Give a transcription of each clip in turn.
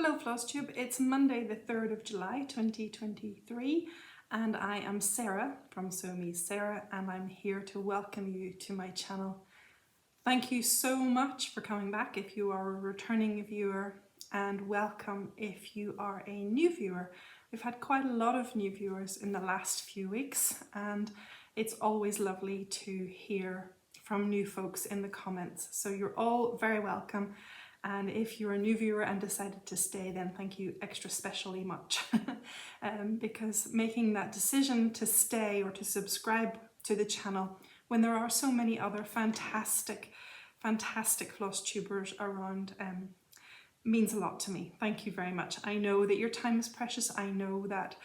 Hello Flosstube, it's Monday the 3rd of July 2023 and I am Sarah from SewMeSarah and I'm here to welcome you to my channel. Thank you so much for coming back if you are a returning viewer, and welcome if you are a new viewer. We've had quite a lot of new viewers in the last few weeks and it's always lovely to hear from new folks in the comments, so you're all very welcome. And if you're a new viewer and decided to stay, then thank you extra specially much. Because making that decision to stay or to subscribe to the channel when there are so many other fantastic Flosstubers around means a lot to me. Thank you very much. I know that your time is precious. I know that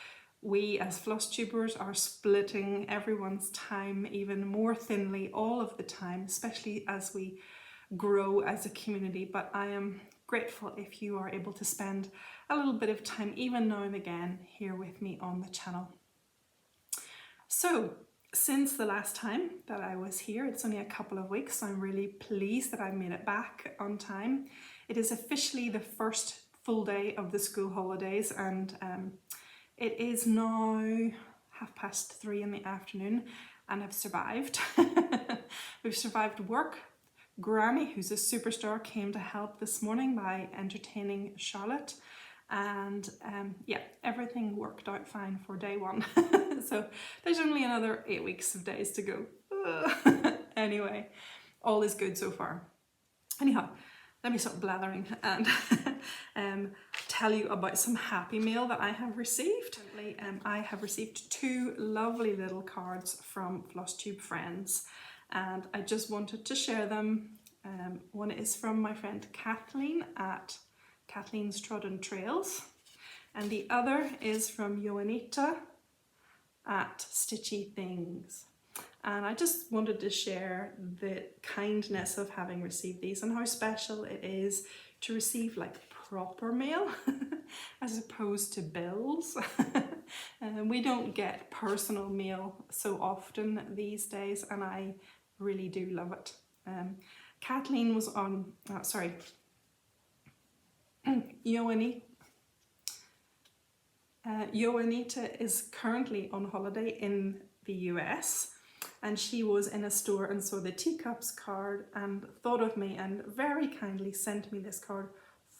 we as Flosstubers are splitting everyone's time even more thinly all of the time, especially as we grow as a community, but I am grateful if you are able to spend a little bit of time even now and again here with me on the channel. So since the last time that I was here, it's only a couple of weeks, so I'm really pleased that I made it back on time. It is officially the first full day of the school holidays and it is now 3:30 in the afternoon and I've survived. We've survived work. Granny, who's a superstar, came to help this morning by entertaining Charlotte, and yeah, everything worked out fine for day one. So there's only another 8 weeks of days to go. Anyway, all is good so far. Anyhow, let me stop blathering and tell you about some happy mail that I have received. I have received two lovely little cards from Flosstube friends, and I just wanted to share them. One is from my friend Kathleen at Kathleen's Trodden Trails, and the other is from Joanita at Stitchy Things. And I just wanted to share the kindness of having received these and how special it is to receive like proper mail as opposed to bills. We don't get personal mail so often these days and I really do love it. Kathleen was on, Joanita is currently on holiday in the US, and she was in a store and saw the teacups card and thought of me and very kindly sent me this card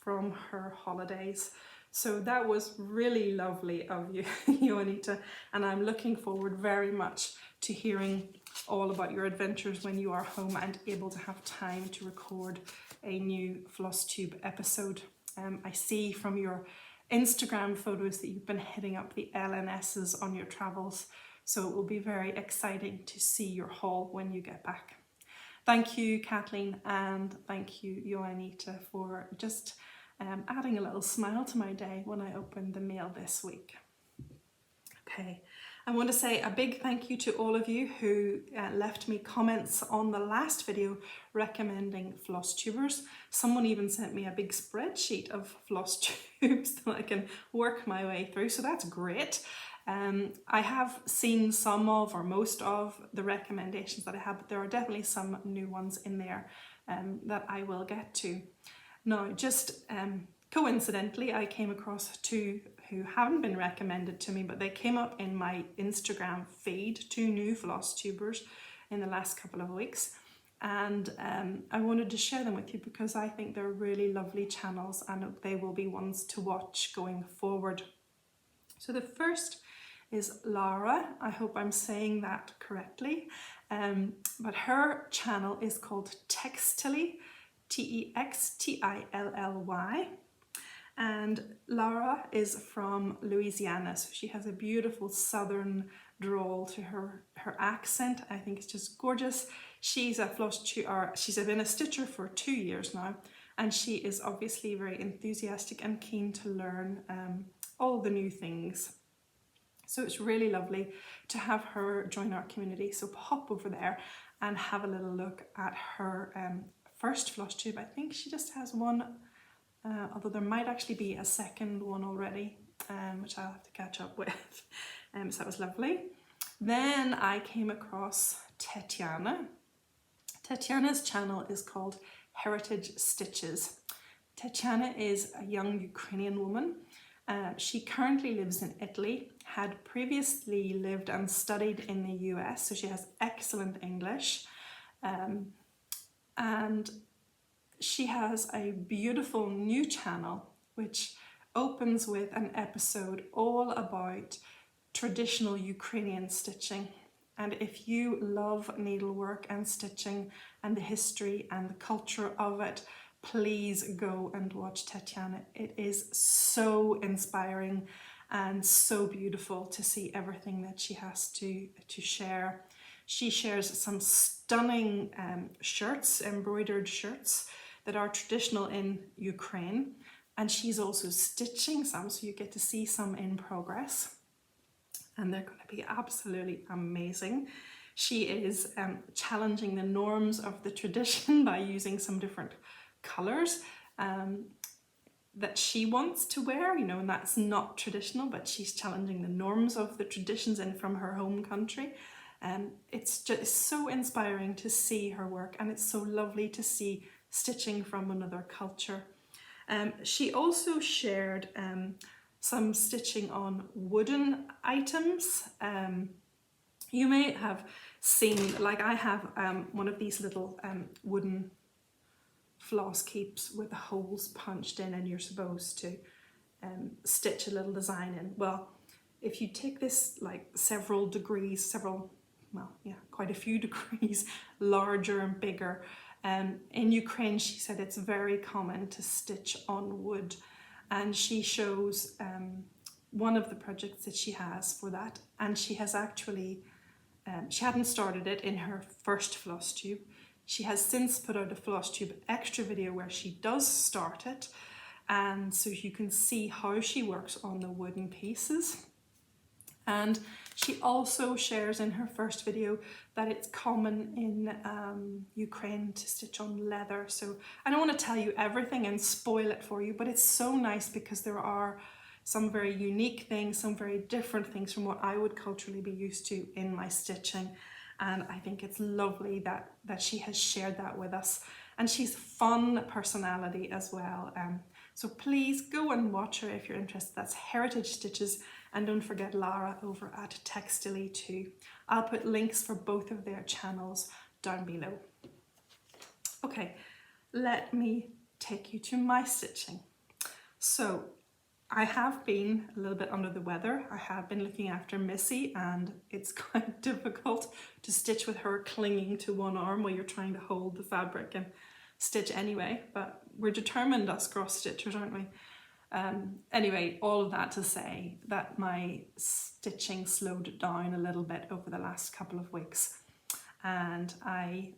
from her holidays. So that was really lovely of you, Joanita, and I'm looking forward very much to hearing all about your adventures when you are home and able to have time to record a new Flosstube episode. I see from your Instagram photos that you've been hitting up the LNSs on your travels, so it will be very exciting to see your haul when you get back. Thank you, Kathleen, and thank you, Joanita, for just adding a little smile to my day when I opened the mail this week. Okay, I want to say a big thank you to all of you who left me comments on the last video recommending Flosstubers. Someone even sent me a big spreadsheet of Flosstubes that I can work my way through, so that's great. I have seen some of or most of the recommendations that I have, but there are definitely some new ones in there that I will get to. Now, just coincidentally, I came across two who haven't been recommended to me, but they came up in my Instagram feed, two new Flosstubers in the last couple of weeks. And I wanted to share them with you because I think they're really lovely channels and they will be ones to watch going forward. So the first is Lara. I hope I'm saying that correctly. But her channel is called Textilly, Textilly. And Lara is from Louisiana, so she has a beautiful southern drawl to her accent. I think it's just gorgeous. She's a she's been a stitcher for 2 years now, and she is obviously very enthusiastic and keen to learn all the new things. So it's really lovely to have her join our community. So pop over there and have a little look at her first Flosstube. I think she just has one. Although there might actually be a second one already, which I'll have to catch up with. So that was lovely. Then I came across Tetiana. Tetiana's channel is called Heritage Stitches. Tetiana is a young Ukrainian woman. She currently lives in Italy, had previously lived and studied in the US, so she has excellent English. And she has a beautiful new channel which opens with an episode all about traditional Ukrainian stitching. And if you love needlework and stitching and the history and the culture of it, please go and watch Tetiana. It is so inspiring and so beautiful to see everything that she has to share. She shares some stunning shirts, embroidered shirts that are traditional in Ukraine, and she's also stitching some, so you get to see some in progress, and they're going to be absolutely amazing. She is challenging the norms of the tradition by using some different colours that she wants to wear, you know, and that's not traditional, but she's challenging the norms of the traditions in from her home country. It's just so inspiring to see her work, and it's so lovely to see stitching from another culture. She also shared some stitching on wooden items. You may have seen, like I have one of these little wooden floss keeps with the holes punched in, and you're supposed to stitch a little design in. Well, if you take this like several degrees, quite a few degrees larger and bigger, in Ukraine, she said it's very common to stitch on wood, and she shows one of the projects that she has for that, and she has actually, she hadn't started it in her first Flosstube. She has since put out a Flosstube extra video where she does start it, and so you can see how she works on the wooden pieces. And she also shares in her first video that it's common in Ukraine to stitch on leather. So I don't want to tell you everything and spoil it for you, but it's so nice because there are some very unique things, some very different things from what I would culturally be used to in my stitching. And I think it's lovely that she has shared that with us. And she's a fun personality as well. So please go and watch her if you're interested. That's Heritage Stitches. And don't forget Lara over at Textily too. I'll put links for both of their channels down below. Okay, let me take you to my stitching. So I have been a little bit under the weather. I have been looking after Missy, and it's quite difficult to stitch with her clinging to one arm while you're trying to hold the fabric and stitch anyway, but we're determined, us cross stitchers, aren't we? Anyway, all of that to say that my stitching slowed down a little bit over the last couple of weeks, and I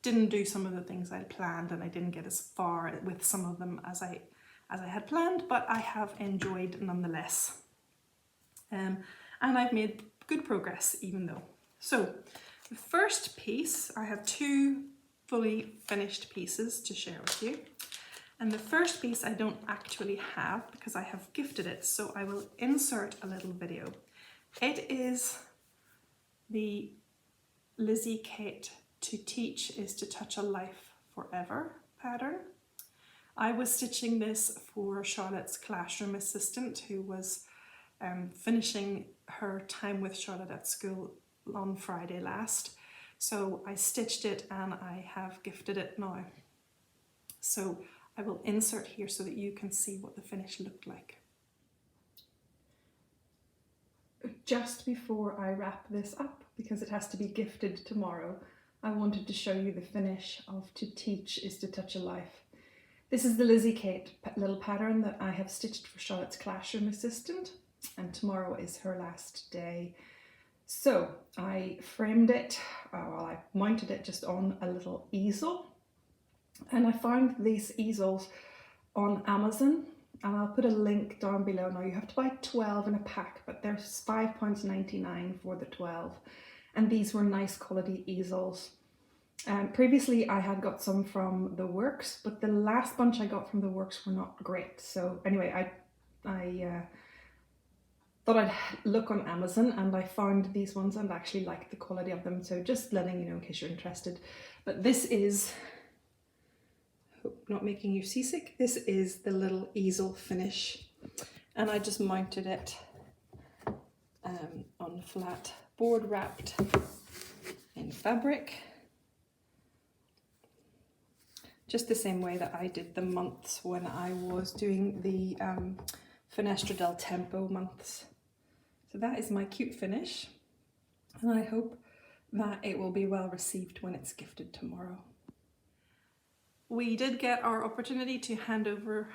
didn't do some of the things I'd planned, and I didn't get as far with some of them as I had planned, but I have enjoyed nonetheless. And I've made good progress even though. So the first piece, I have two fully finished pieces to share with you. And the first piece I don't actually have because I have gifted it, so I will insert a little video. It is the Lizzie Kate To Teach Is to Touch a Life Forever pattern. I was stitching this for Charlotte's classroom assistant who was finishing her time with Charlotte at school on Friday last. So I stitched it and I have gifted it now. So I will insert here so that you can see what the finish looked like. Just before I wrap this up, because it has to be gifted tomorrow, I wanted to show you the finish of To Teach Is to Touch a Life. This is the Lizzie Kate little pattern that I have stitched for Charlotte's classroom assistant, and tomorrow is her last day. So I framed it, I mounted it just on a little easel, and I found these easels on Amazon, and I'll put a link down below. Now you have to buy 12 in a pack, but there's £5.99 for the 12, and these were nice quality easels. Previously I had got some from The Works, but the last bunch I got from The Works were not great. So anyway, I thought I'd look on Amazon, and I found these ones and actually liked the quality of them. So just letting you know in case you're interested. But this is, not making you seasick, this is the little easel finish. And I just mounted it on flat board wrapped in fabric. Just the same way that I did the months when I was doing the Finestra del Tempo months. So that is my cute finish, and I hope that it will be well received when it's gifted tomorrow. We did get our opportunity to hand over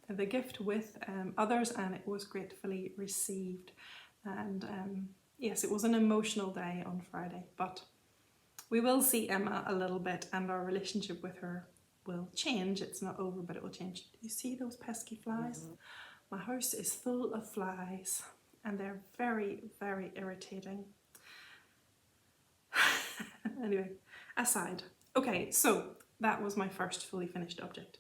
the gift with others, and it was gratefully received. And yes, it was an emotional day on Friday, but we will see Emma a little bit and our relationship with her will change. It's not over, but it will change. You see those pesky flies? My house is full of flies and they're very, very irritating. Anyway, aside. Okay, so that was my first fully finished object.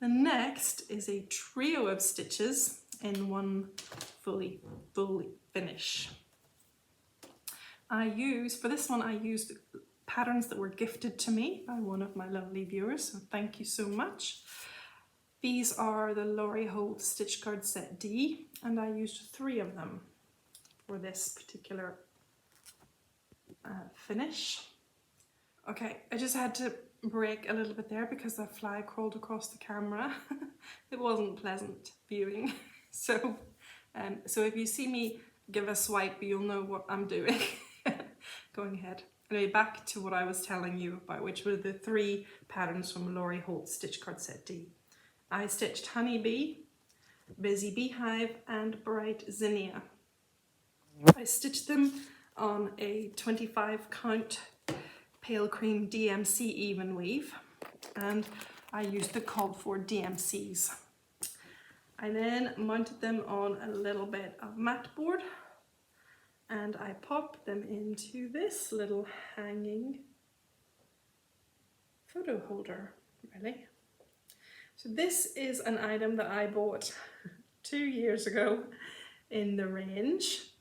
The next is a trio of stitches in one fully finish. For this one, I used patterns that were gifted to me by one of my lovely viewers, so thank you so much. These are the Lori Holt Stitch Card Set D, and I used 3 of them for this particular finish. Okay, I just had to break a little bit there because that fly crawled across the camera. It wasn't pleasant viewing. So if you see me give a swipe, you'll know what I'm doing. Going ahead. Anyway, back to what I was telling you about, which were the 3 patterns from Lori Holt Stitch Card Set D. I stitched Honeybee, Busy Beehive, and Bright Zinnia. I stitched them on a 25 count pale cream DMC even weave, and I used the called for DMCs. I then mounted them on a little bit of mat board, and I popped them into this little hanging photo holder, really. So this is an item that I bought 2 years ago in the range.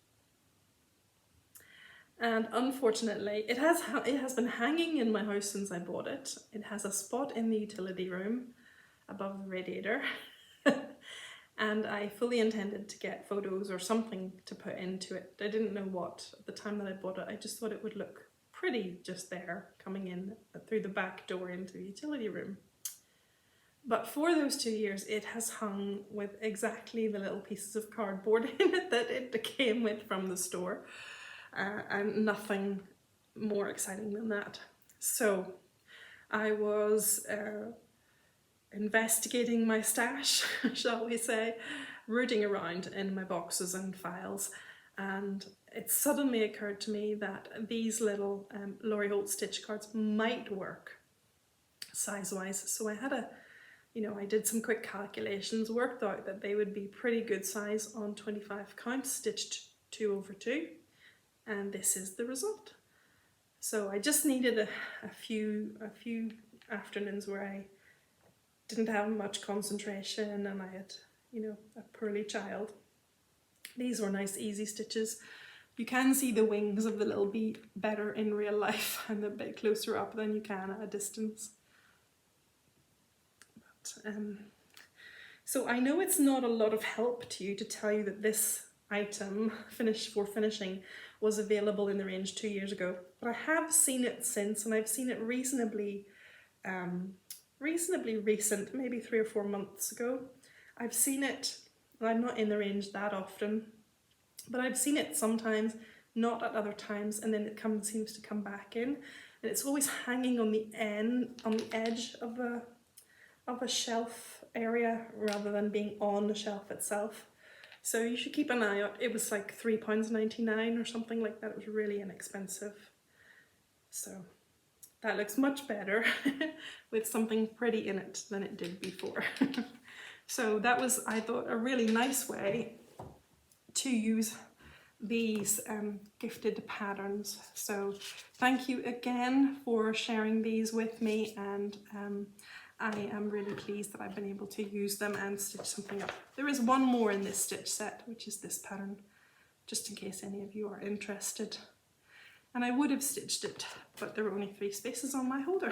And unfortunately, it has been hanging in my house since I bought it. It has a spot in the utility room above the radiator. And I fully intended to get photos or something to put into it. I didn't know what at the time that I bought it. I just thought it would look pretty just there, coming in through the back door into the utility room. But for those 2 years, it has hung with exactly the little pieces of cardboard in it that it came with from the store. And nothing more exciting than that. So I was investigating my stash, shall we say, rooting around in my boxes and files, and it suddenly occurred to me that these little Lori Holt stitch cards might work size-wise. So I had I did some quick calculations, worked out that they would be pretty good size on 25 count, stitched 2 over 2. And this is the result. So I just needed a few afternoons where I didn't have much concentration and I had, a poorly child. These were nice easy stitches. You can see the wings of the little bee better in real life and a bit closer up than you can at a distance. But, so I know it's not a lot of help to you to tell you that this item, finishing, was available in the range 2 years ago, but I have seen it since, and I've seen it reasonably recent, maybe 3 or 4 months ago. I've seen it, and I'm not in the range that often, but I've seen it sometimes, not at other times, and then it seems to come back in, and it's always hanging on the edge of a shelf area rather than being on the shelf itself. So you should keep an eye out. It was like £3.99 or something like that. It was really inexpensive. So that looks much better with something pretty in it than it did before. So that was, I thought, a really nice way to use these gifted patterns. So thank you again for sharing these with me, and I am really pleased that I've been able to use them and stitch something up. There is one more in this stitch set, which is this pattern, just in case any of you are interested. And I would have stitched it, but there were only 3 spaces on my holder.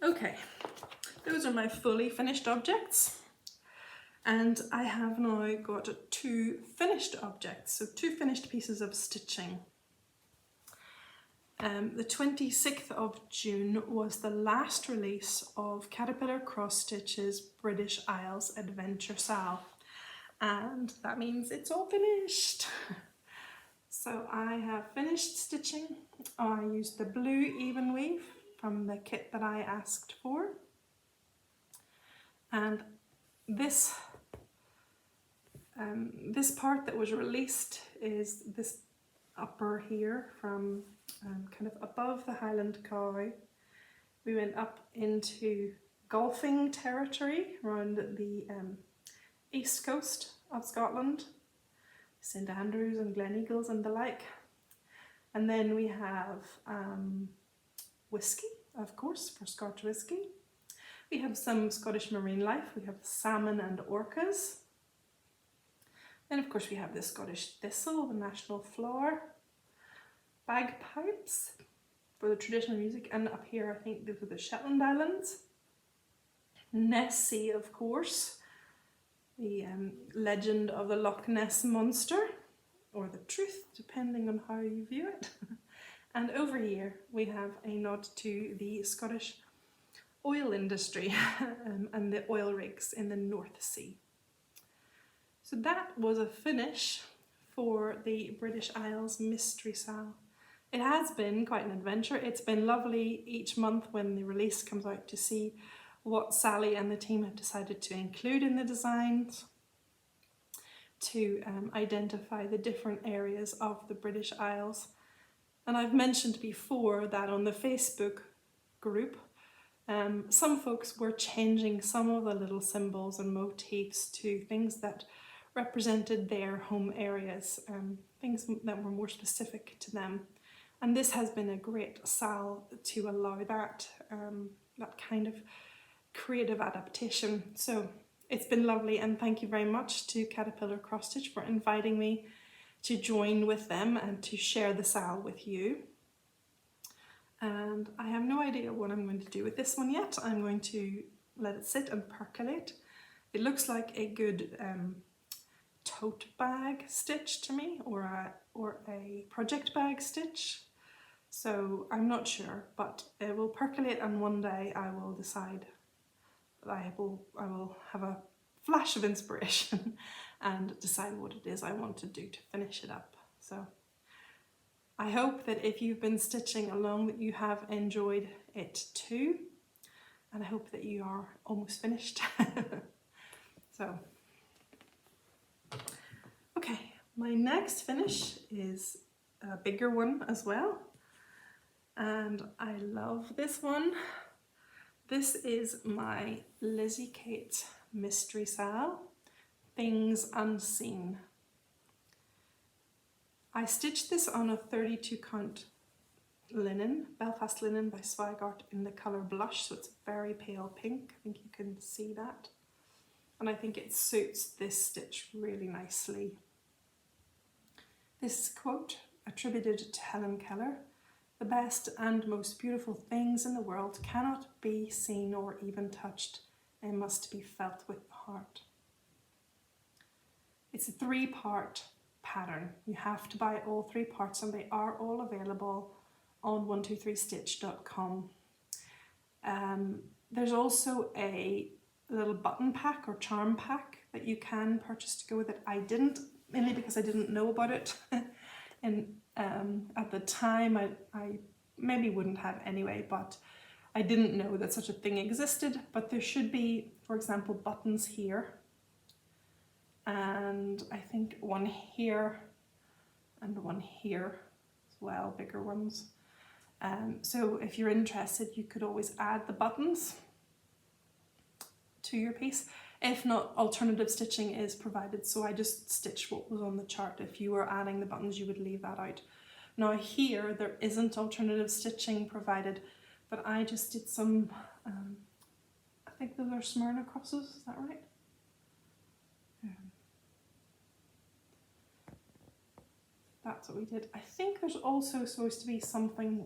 Okay, those are my fully finished objects. And I have now got 2 finished objects, so 2 finished pieces of stitching. The 26th of June was the last release of Caterpillar Cross Stitch's British Isles Adventure SAL, and that means it's all finished. So I have finished stitching. I used the blue even weave from the kit that I asked for, and this part that was released is this upper here from kind of above the Highland Cow. We went up into golfing territory around the east coast of Scotland, St Andrews and Gleneagles and the like. And then we have whisky, of course, for Scotch whisky. We have some Scottish marine life. We have salmon and orcas. Then of course we have the Scottish thistle, the national flower, bagpipes for the traditional music, and up here I think these are the Shetland Islands. Nessie, of course, the legend of the Loch Ness Monster, or the truth, depending on how you view it. And over here we have a nod to the Scottish oil industry and the oil rigs in the North Sea. So that was a finish for the British Isles Mystery SAL. It has been quite an adventure. It's been lovely each month when the release comes out to see what Sally and the team have decided to include in the designs, to identify the different areas of the British Isles. And I've mentioned before that on the Facebook group, some folks were changing some of the little symbols and motifs to things that represented their home areas, things that were more specific to them. And this has been a great SAL to allow that, that kind of creative adaptation. So it's been lovely, and thank you very much to Caterpillar Cross Stitch for inviting me to join with them and to share the SAL with you. And I have no idea what I'm going to do with this one yet. I'm going to let it sit and percolate. It looks like a good tote bag stitch to me, or a project bag stitch. So I'm not sure, but it will percolate, and one day I will decide. I will have a flash of inspiration and decide what it is I want to do to finish it up. So I hope that if you've been stitching along that you have enjoyed it too, and I hope that you are almost finished. So, okay, my next finish is a bigger one as well, and I love this one. This is my Lizzie Kate Mystery SAL, Things Unseen. I stitched this on a 32 count linen, Belfast linen by Swigart, in the colour Blush, so it's very pale pink. I think you can see that. And I think it suits this stitch really nicely. This quote, attributed to Helen Keller: "The best and most beautiful things in the world cannot be seen or even touched. They must be felt with the heart." It's a 3-part pattern. You have to buy all 3 parts, and they are all available on 123stitch.com. There's also a little button pack or charm pack that you can purchase to go with it. I didn't, mainly because I didn't know about it. And at the time I maybe wouldn't have anyway, but I didn't know that such a thing existed. But there should be, for example, buttons here, and I think one here and one here as well, bigger ones. So if you're interested, you could always add the buttons to your piece. If not, alternative stitching is provided, so I just stitched what was on the chart. If you were adding the buttons, you would leave that out. Now here, there isn't alternative stitching provided, but I just did some, I think those are Smyrna crosses, is that right? That's what we did. I think there's also supposed to be something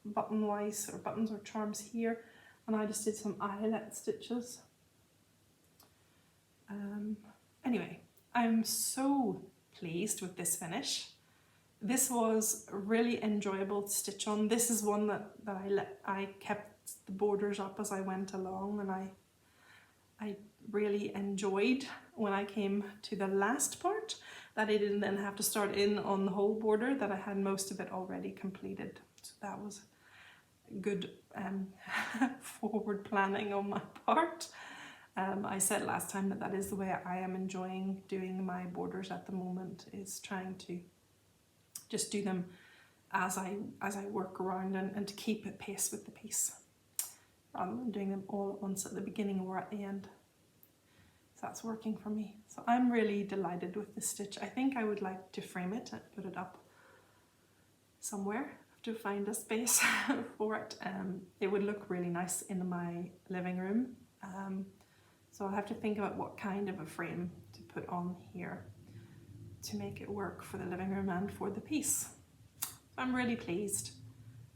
button-wise, or buttons or charms here, and I just did some eyelet stitches. Anyway, I'm so pleased with this finish. This was really enjoyable to stitch on. This is one that I kept the borders up as I went along, and I really enjoyed when I came to the last part that I didn't then have to start in on the whole border, that I had most of it already completed. So that was good forward planning on my part. I said last time that is the way I am enjoying doing my borders at the moment, is trying to just do them as I work around and to keep at pace with the piece, rather than doing them all at once at the beginning or at the end. So that's working for me. So I'm really delighted with this stitch. I think I would like to frame it and put it up somewhere. I have to find a space for it. It would look really nice in my living room. So I'll have to think about what kind of a frame to put on here to make it work for the living room and for the piece. I'm really pleased.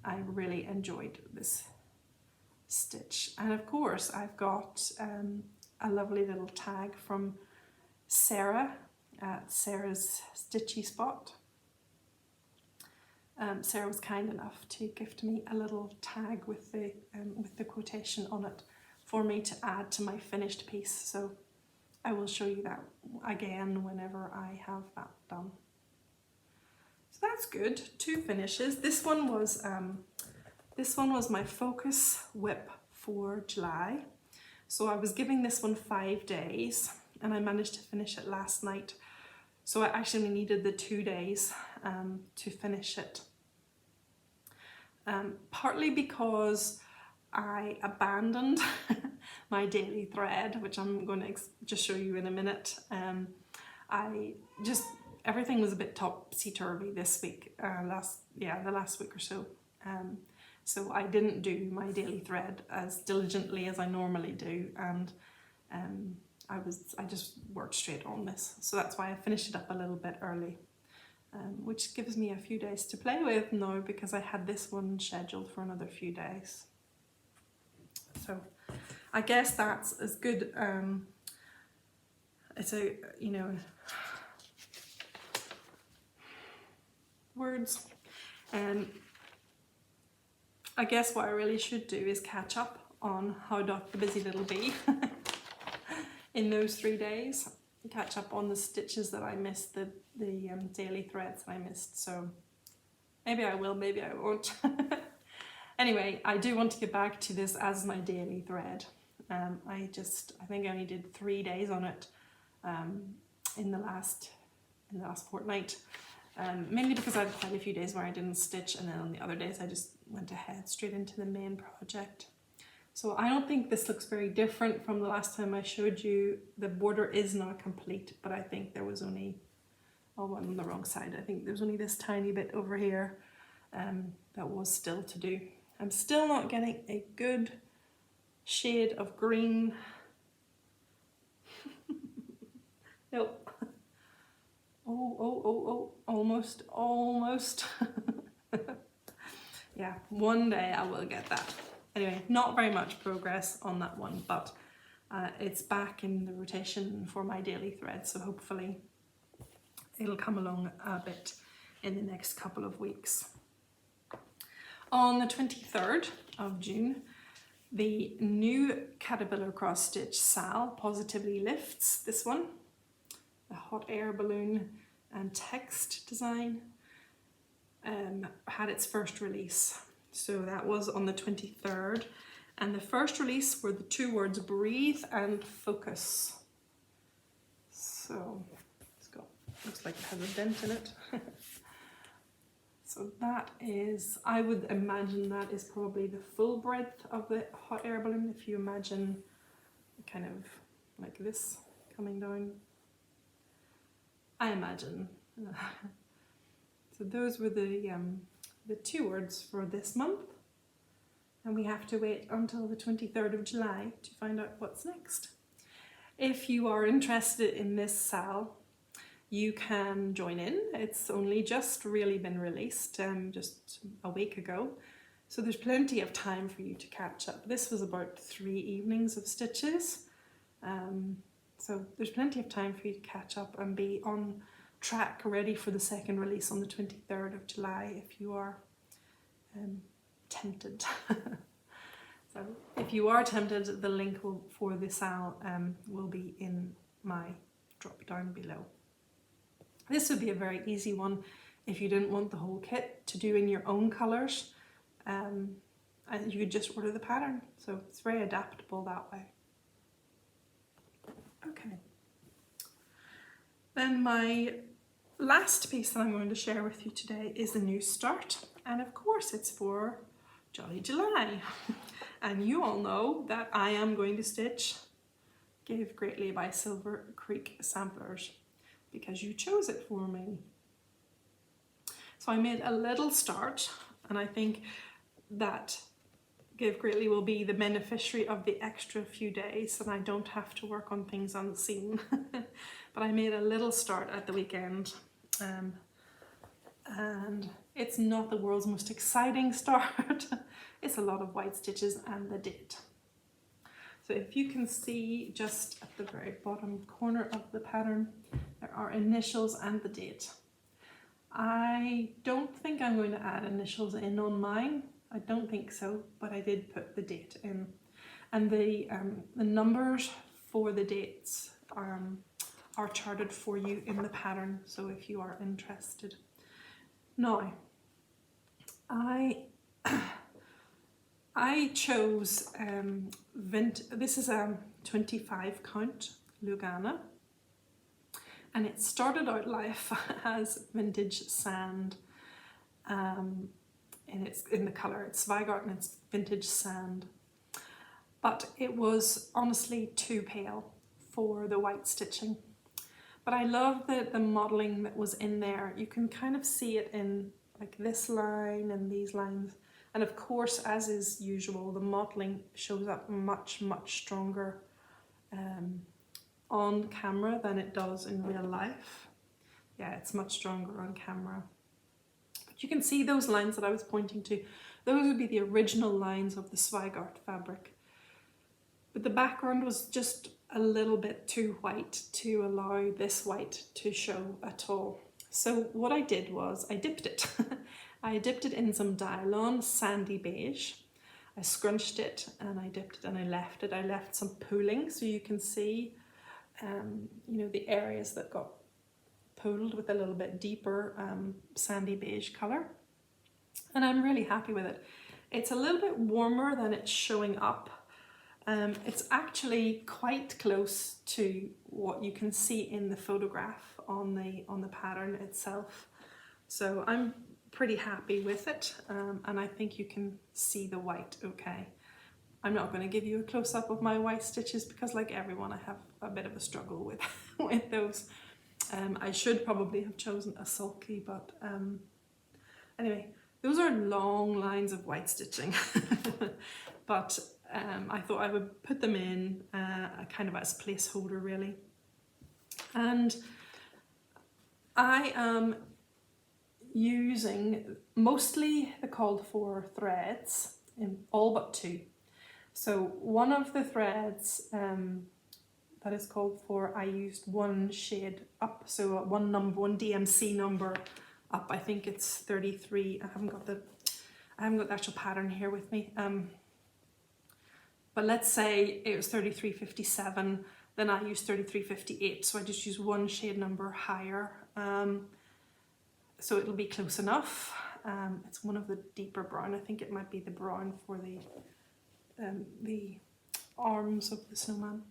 I really enjoyed this stitch. And of course I've got a lovely little tag from Sarah at Sarah's Stitchy Spot. Sarah was kind enough to gift me a little tag with the quotation on it for me to add to my finished piece. So I will show you that again whenever I have that done. So that's good. 2 finishes. This one was my focus whip for July. So I was giving this one 5 days and I managed to finish it last night. So I actually needed the 2 days to finish it. Partly because I abandoned my daily thread, which I'm going to just show you in a minute. Everything was a bit topsy-turvy this week, the last week or so. So I didn't do my daily thread as diligently as I normally do, and I just worked straight on this. So that's why I finished it up a little bit early, which gives me a few days to play with now, because I had this one scheduled for another few days. So I guess that's as good. It's a, words. I guess what I really should do is catch up on how doth the busy little bee in those 3 days. Catch up on the stitches that I missed, the daily threads that I missed. So maybe I will, maybe I won't. Anyway, I do want to get back to this as my daily thread. I think I only did 3 days on it in the last fortnight. Mainly because I had quite a few days where I didn't stitch, and then on the other days I just went ahead straight into the main project. So I don't think this looks very different from the last time I showed you. The border is not complete, but I think there was only, oh, I'm on the wrong side. I think there's only this tiny bit over here that was still to do. I'm still not getting a good shade of green. Nope. Oh, almost. Yeah, one day I will get that. Anyway, not very much progress on that one, but it's back in the rotation for my daily thread, so hopefully it'll come along a bit in the next couple of weeks. On the 23rd of June, the new Caterpillar Cross Stitch SAL Positively Lifts, this one, the hot air balloon and text design, had its first release. So that was on the 23rd, and the first release were the 2 words breathe and focus. So looks like it has a dent in it. So that is, I would imagine that is probably the full breadth of the hot air balloon, if you imagine kind of like this coming down. I imagine. So those were the 2 words for this month, and we have to wait until the 23rd of July to find out what's next. If you are interested in this SAL, you can join in. It's only just really been released just a week ago. So there's plenty of time for you to catch up. This was about 3 evenings of stitches. So there's plenty of time for you to catch up and be on track, ready for the second release on the 23rd of July if you are tempted. So if you are tempted, the link for the SAL will be in my drop down below. This would be a very easy one if you didn't want the whole kit to do in your own colours, and you could just order the pattern. So it's very adaptable that way. Okay. Then my last piece that I'm going to share with you today is a new start, and of course it's for Jolly July. And you all know that I am going to stitch Give Greatly by Silver Creek Samplers because you chose it for me. So I made a little start, and I think that Give Greatly will be the beneficiary of the extra few days and I don't have to work on things unseen. But I made a little start at the weekend, and it's not the world's most exciting start. It's a lot of white stitches and the date. So if you can see just at the very bottom corner of the pattern, there are initials and the date. I don't think I'm going to add initials in on mine. I don't think so, but I did put the date in. And the numbers for the dates are charted for you in the pattern, so if you are interested. Now, I chose, this is a 25 count Lugana, and it started out life as vintage sand, and it's in the colour, it's Zweigart and it's vintage sand. But it was honestly too pale for the white stitching. But I love the modelling that was in there. You can kind of see it in like this line and these lines. And of course, as is usual, the modelling shows up much, much stronger on camera than it does in real life. Yeah, it's much stronger on camera. But you can see those lines that I was pointing to. Those would be the original lines of the Zweigart fabric. But the background was just a little bit too white to allow this white to show at all. So what I did was I dipped it. I dipped it in some Dylon sandy beige. I scrunched it and I dipped it and I left it. I left some pooling so you can see, you know, the areas that got pooled with a little bit deeper sandy beige colour. And I'm really happy with it. It's a little bit warmer than it's showing up. It's actually quite close to what you can see in the photograph on the pattern itself. So I'm pretty happy with it, and I think you can see the white okay. I'm not going to give you a close-up of my white stitches because, like everyone, I have a bit of a struggle with with those. I should probably have chosen a sulky, but anyway, those are long lines of white stitching. But I thought I would put them in kind of as placeholder really. And I am using mostly the called for threads, in all but 2. So one of the threads that is called for, I used 1 shade up, so one DMC number up. I think it's 33. I haven't got the actual pattern here with me. But let's say it was 3357, then I used 3358, so I just use 1 shade number higher. So it'll be close enough. It's one of the deeper brown. I think it might be the brown for the arms of the snowman.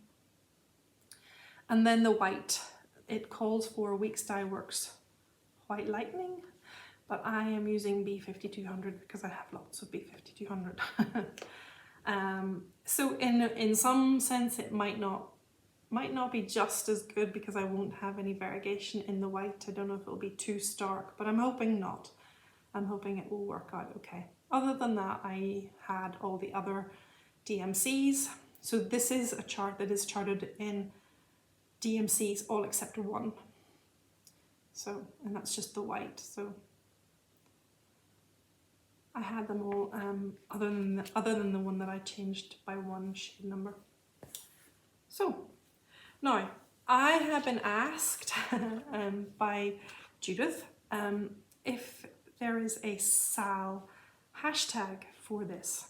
And then the white, it calls for Weeks Dye Works White Lightning, but I am using B5200 because I have lots of B5200. So in some sense it might not be just as good because I won't have any variegation in the white. I don't know if it'll be too stark, but I'm hoping not. I'm hoping it will work out okay. Other than that, I had all the other DMCs. So this is a chart that is charted in DMCs all except 1. So, and that's just the white. So I had them all, other than the one that I changed by one shade number. So now I have been asked by Judith if there is a SAL hashtag for this,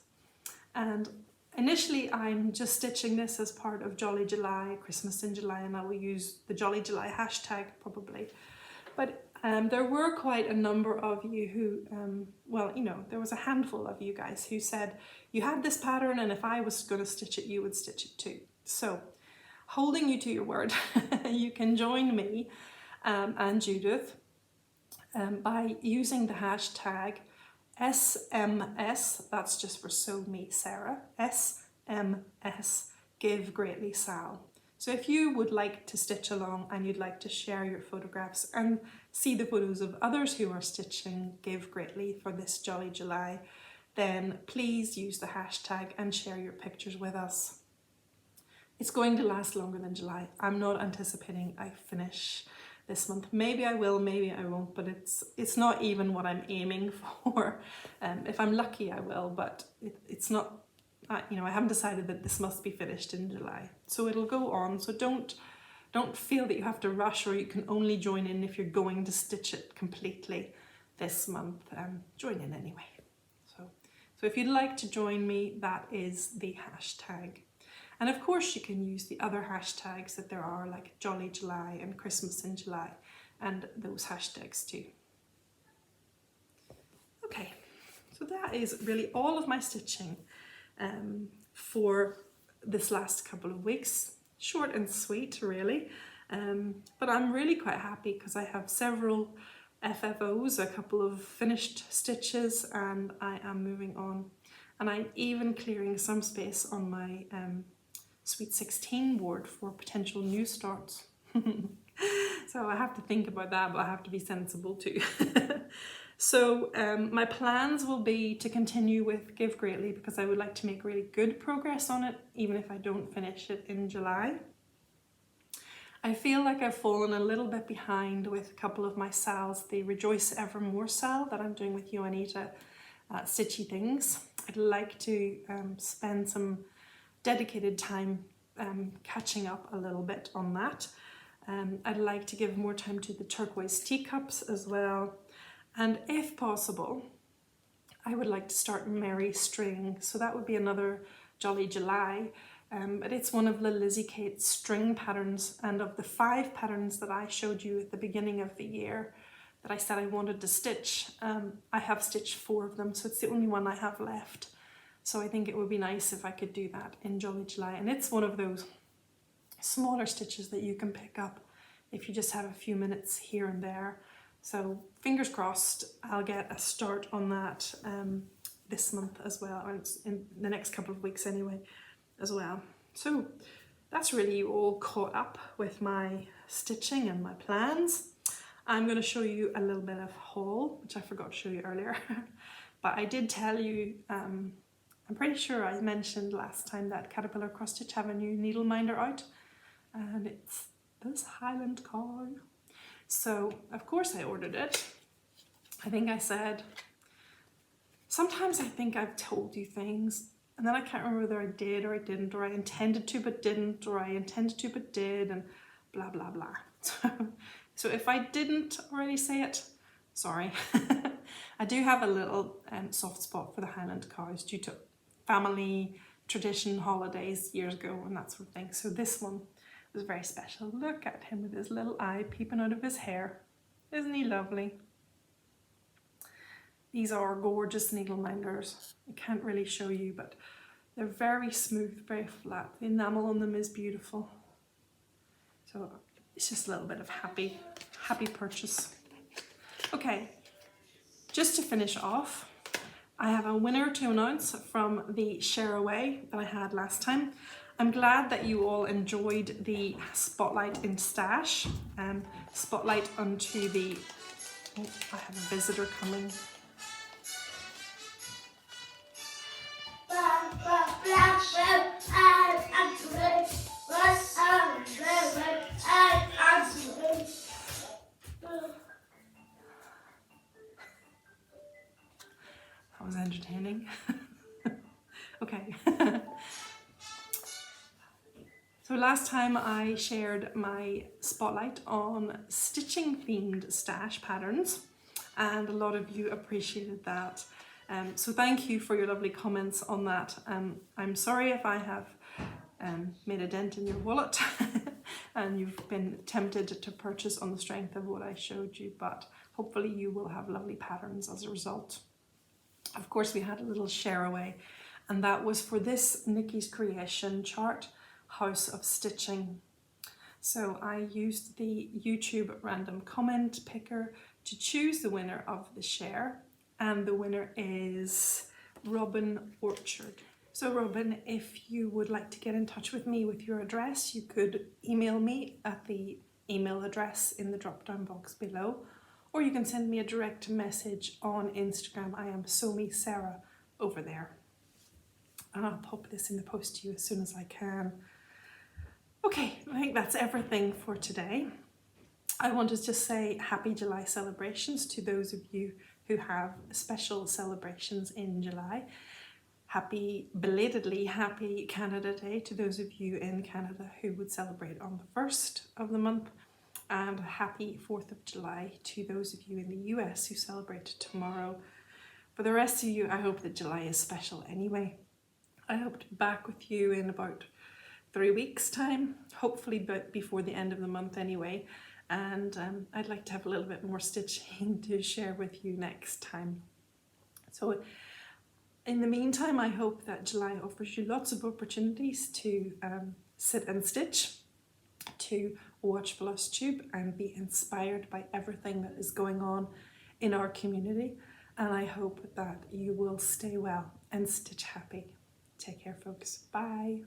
and initially I'm just stitching this as part of Jolly July, Christmas in July, and I will use the Jolly July hashtag probably. But there were quite a number of you who, well, you know, there was a handful of you guys who said you had this pattern and if I was going to stitch it, you would stitch it too. So, holding you to your word, you can join me and Judith by using the hashtag SMS, that's just for SewMeSarah, SMS, Give Greatly Sal. So if you would like to stitch along and you'd like to share your photographs and see the photos of others who are stitching Give Greatly for this Jolly July, then please use the hashtag and share your pictures with us. It's going to last longer than July. I'm not anticipating I finish this month. Maybe I will, maybe I won't, but it's not even what I'm aiming for. If I'm lucky, I will, but it's not. You know, I haven't decided that this must be finished in July, so it'll go on. So don't feel that you have to rush, or you can only join in if you're going to stitch it completely this month. Join in anyway. So if you'd like to join me, that is the hashtag. And of course you can use the other hashtags that there are, like Jolly July and Christmas in July, and those hashtags too. Okay, so that is really all of my stitching for this last couple of weeks. Short and sweet, really, but I'm really quite happy because I have several FFOs, a couple of finished stitches, and I am moving on, and I'm even clearing some space on my Sweet 16 board for potential new starts. So I have to think about that, but I have to be sensible too. So my plans will be to continue with Give Greatly because I would like to make really good progress on it, even if I don't finish it in July. I feel like I've fallen a little bit behind with a couple of my SALs, the Rejoice Evermore SAL that I'm doing with Joanita, Stitchy Things. I'd like to spend some dedicated time catching up a little bit on that. I'd like to give more time to the turquoise teacups as well. And if possible, I would like to start Merry String. So that would be another Jolly July. But it's one of the Lizzie Kate's string patterns, and of the 5 patterns that I showed you at the beginning of the year that I said I wanted to stitch, I have stitched 4 of them, so it's the only one I have left. So I think it would be nice if I could do that in Jolly July, and it's one of those smaller stitches that you can pick up if you just have a few minutes here and there. So fingers crossed I'll get a start on that this month as well, or in the next couple of weeks anyway as well. So that's really all caught up with my stitching and my plans. I'm going to show you a little bit of haul, which I forgot to show you earlier. But I did tell you, I'm pretty sure I mentioned last time that Caterpillar Cross Stitch have a new needle minder out, and it's this Highland cow. So of course I ordered it. I think I said, sometimes I think I've told you things and then I can't remember whether I did or I didn't, or I intended to but didn't, or I intended to but did, and blah blah blah. So if I didn't already say it, sorry. I do have a little soft spot for the Highland cows due to family tradition, holidays years ago and that sort of thing. So this one was very special. Look at him with his little eye peeping out of his hair. Isn't he lovely? These are gorgeous needle minders. I can't really show you, but they're very smooth, very flat. The enamel on them is beautiful. So it's just a little bit of happy purchase. Okay, just to finish off, I have a winner to announce from the share away that I had last time. I'm glad that you all enjoyed the spotlight in stash. Spotlight onto the, oh, I have a visitor coming. That was So last time I shared my spotlight on stitching themed stash patterns, and a lot of you appreciated that. So thank you for your lovely comments on that. I'm sorry if I have made a dent in your wallet and you've been tempted to purchase on the strength of what I showed you, but hopefully you will have lovely patterns as a result. Of course, we had a little share away, and that was for this Nikki's Creation chart, House of Stitching. So I used the YouTube random comment picker to choose the winner of the share, and the winner is Robin Orchard. So Robin, if you would like to get in touch with me with your address, you could email me at the email address in the drop down box below, or you can send me a direct message on Instagram. I am SewMeSarah over there. And I'll pop this in the post to you as soon as I can. Okay, I think that's everything for today. I want to just say happy July celebrations to those of you who have special celebrations in July. Belatedly happy Canada Day to those of you in Canada who would celebrate on the 1st of the month. And happy 4th of July to those of you in the US who celebrate tomorrow. For the rest of you, I hope that July is special anyway. I hope to be back with you in about 3 weeks' time, hopefully before the end of the month anyway. And I'd like to have a little bit more stitching to share with you next time. So in the meantime, I hope that July offers you lots of opportunities to sit and stitch, to watch Flosstube and be inspired by everything that is going on in our community. And I hope that you will stay well and stitch happy. Take care, folks. Bye.